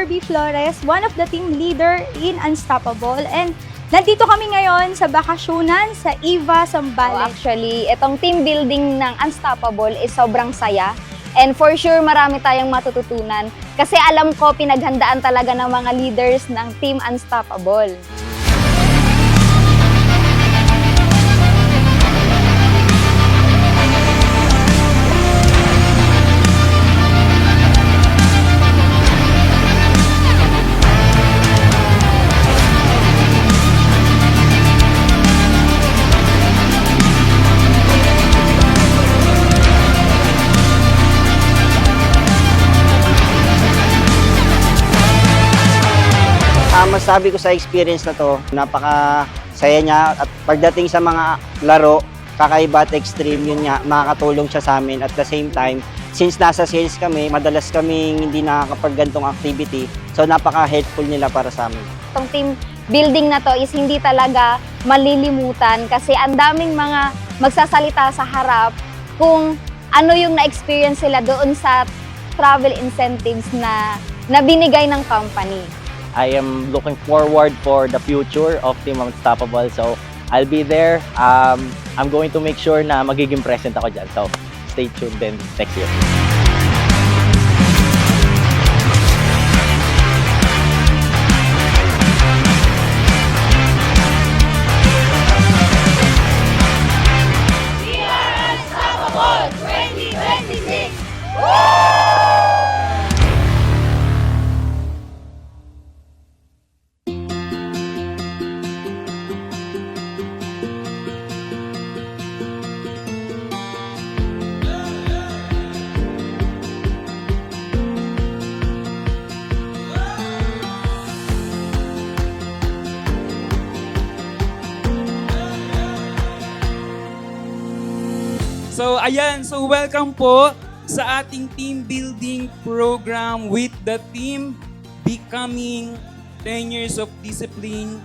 Barbie Flores, one of the team leader in Unstoppable. And nandito kami ngayon sa bakasyonan sa Eva, Zambales. Actually, itong team building ng Unstoppable is sobrang saya. And for sure, marami tayong matututunan. Kasi alam ko, pinaghandaan talaga ng mga leaders ng Team Unstoppable. Masabi ko sa experience na to, napaka-saya niya at pagdating sa mga laro, kakaiba at extreme, yun nga, makakatulong siya sa amin. At the same time, since nasa sales kami, madalas kaming hindi nakakapag-gantong activity, so napaka-helpful nila para sa amin. Itong team building na to is hindi talaga malilimutan kasi ang daming mga magsasalita sa harap kung ano yung na-experience sila doon sa travel incentives na binigay ng company. I am looking forward for the future of Team Unstoppable. So, I'll be there. I'm going to make sure na magiging present ako dyan. So, stay tuned then next year. So ayan, so welcome po sa ating team building program with the theme Becoming 10 Years of Discipline,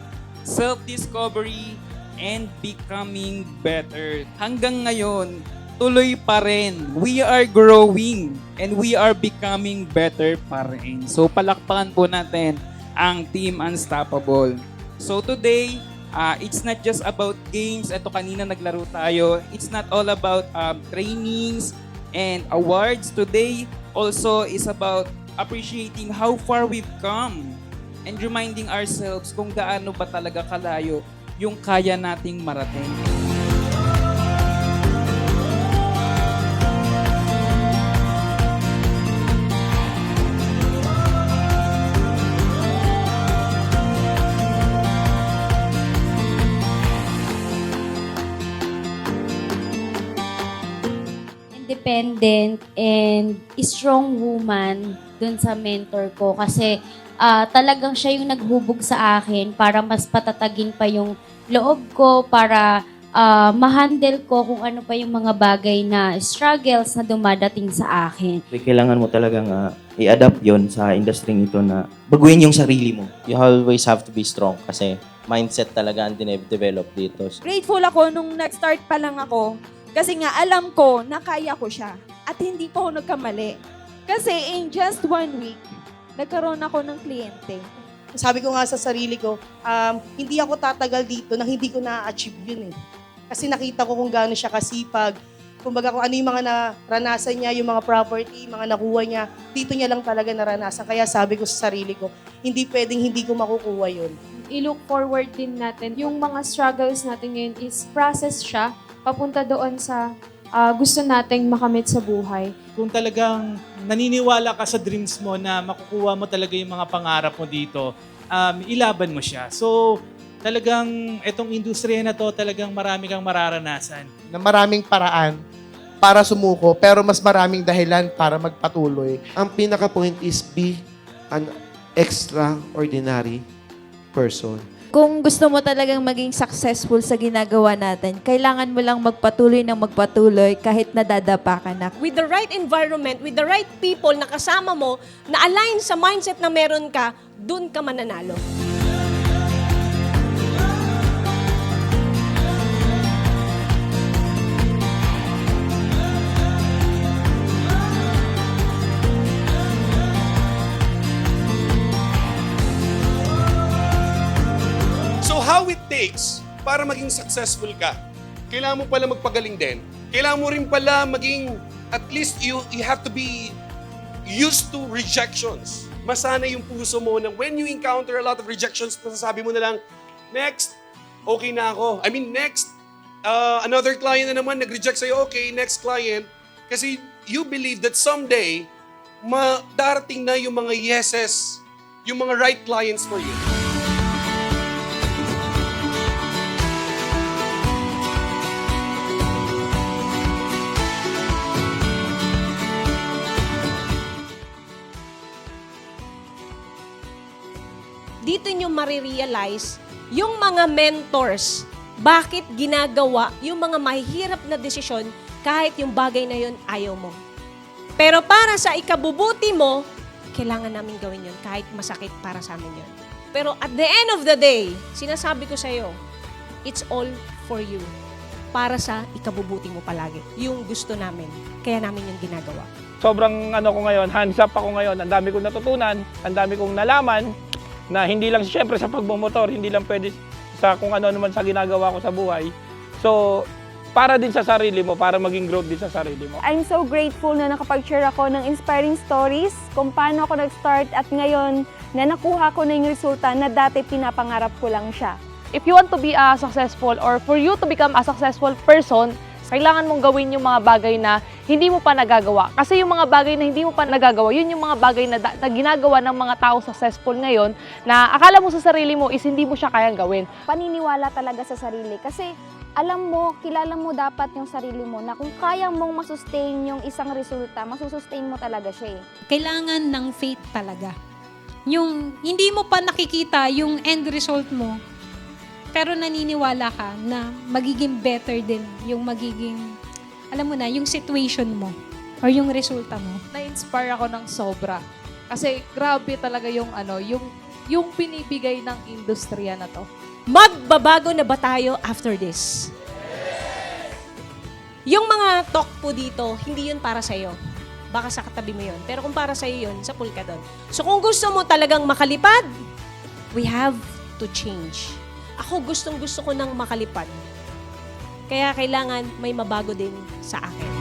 Self-Discovery, and Becoming Better. Hanggang ngayon, tuloy pa rin. We are growing and we are becoming better pa rin. So palakpakan po natin ang Team Unstoppable. So today, it's not just about games. Ito kanina naglaro tayo. It's not all about trainings and awards. Today also is about appreciating how far we've come and reminding ourselves kung gaano ba talaga kalayo yung kaya nating marating. Independent and strong woman dun sa mentor ko kasi talagang siya yung naghubog sa akin para mas patatagin pa yung loob ko, para ma-handle ko kung ano pa yung mga bagay na struggles na dumadating sa akin. Kailangan mo talagang i-adapt yon sa industry ito na baguhin yung sarili mo. You always have to be strong kasi mindset talaga ang dinevelop dito. Grateful ako nung nag-start pa lang ako kasi nga alam ko na kaya ko siya at hindi pa ako nagkamali. Kasi in just 1 week, nagkaroon ako ng kliyente. Sabi ko nga sa sarili ko, hindi ako tatagal dito nang hindi ko na-achieve yun eh. Kasi nakita ko kung gaano siya kasipag. Kumbaga kung ano yung mga naranasan niya, yung mga property, mga nakuha niya, dito niya lang talaga naranasan. Kaya sabi ko sa sarili ko, hindi pwedeng hindi ko makukuha yun. I-look forward din natin. Yung mga struggles natin ngayon is process siya papunta doon sa gusto nating makamit sa buhay. Kung talagang naniniwala ka sa dreams mo na makukuha mo talaga yung mga pangarap mo dito, ilaban mo siya. So, talagang itong industriya na to, talagang marami kang mararanasan. Na maraming paraan para sumuko, pero mas maraming dahilan para magpatuloy. Ang pinaka-point is be an extraordinary person. Kung gusto mo talagang maging successful sa ginagawa natin, kailangan mo lang magpatuloy ng magpatuloy kahit nadadapa ka na. With the right environment, with the right people na kasama mo, na align sa mindset na meron ka, dun ka mananalo. takes para maging successful ka. Kailangan mo pala magpagaling din. Kailangan mo rin pala maging, at least you have to be used to rejections. Masana yung puso mo na when you encounter a lot of rejections, masasabi mo na lang, next, okay na ako. I mean, next, another client na naman nag-reject sa'yo, okay, next client. Kasi you believe that someday, darating na yung mga yeses, yung mga right clients for you. Dito nyo marirealize yung mga mentors, bakit ginagawa yung mga mahihirap na desisyon kahit yung bagay na yun ayaw mo. Pero para sa ikabubuti mo, kailangan namin gawin yun kahit masakit para sa amin yun. Pero at the end of the day, sinasabi ko sa'yo, it's all for you. Para sa ikabubuti mo palagi. Yung gusto namin. Kaya namin yung ginagawa. Sobrang ko ngayon, hands up ako ngayon. Ang dami kong natutunan, ang dami kong nalaman na hindi lang siyempre sa pagmumotor, hindi lang pwede sa kung ano naman sa ginagawa ko sa buhay. So, para din sa sarili mo, para maging growth din sa sarili mo. I'm so grateful na nakapag-share ako ng inspiring stories kung paano ako nag-start at ngayon na nakuha ko na yung resulta na dati pinapangarap ko lang siya. If you want to be successful or for you to become a successful person, kailangan mong gawin yung mga bagay na hindi mo pa nagagawa. Kasi yung mga bagay na hindi mo pa nagagawa, yun yung mga bagay na ginagawa ng mga tao successful ngayon na akala mo sa sarili mo is hindi mo siya kayang gawin. Paniniwala talaga sa sarili kasi alam mo, kilala mo dapat yung sarili mo na kung kaya mong masustain yung isang resulta, masusustain mo talaga siya eh. Kailangan ng faith talaga. Yung hindi mo pa nakikita yung end result mo, pero naniniwala ka na magiging better din yung magiging, alam mo na, yung situation mo or yung resulta mo. Na-inspire ako ng sobra. Kasi grabe talaga yung yung binibigay ng industriya na to. Magbabago na ba tayo after this? Yung mga talk po dito, hindi yun para sa'yo. Baka sa katabi mo yun. Pero kung para sa'yo yun, sa pool ka doon. So kung gusto mo talagang makalipad, we have to change. Ako gustong-gusto ko nang makalipad. Kaya kailangan may mabago din sa akin.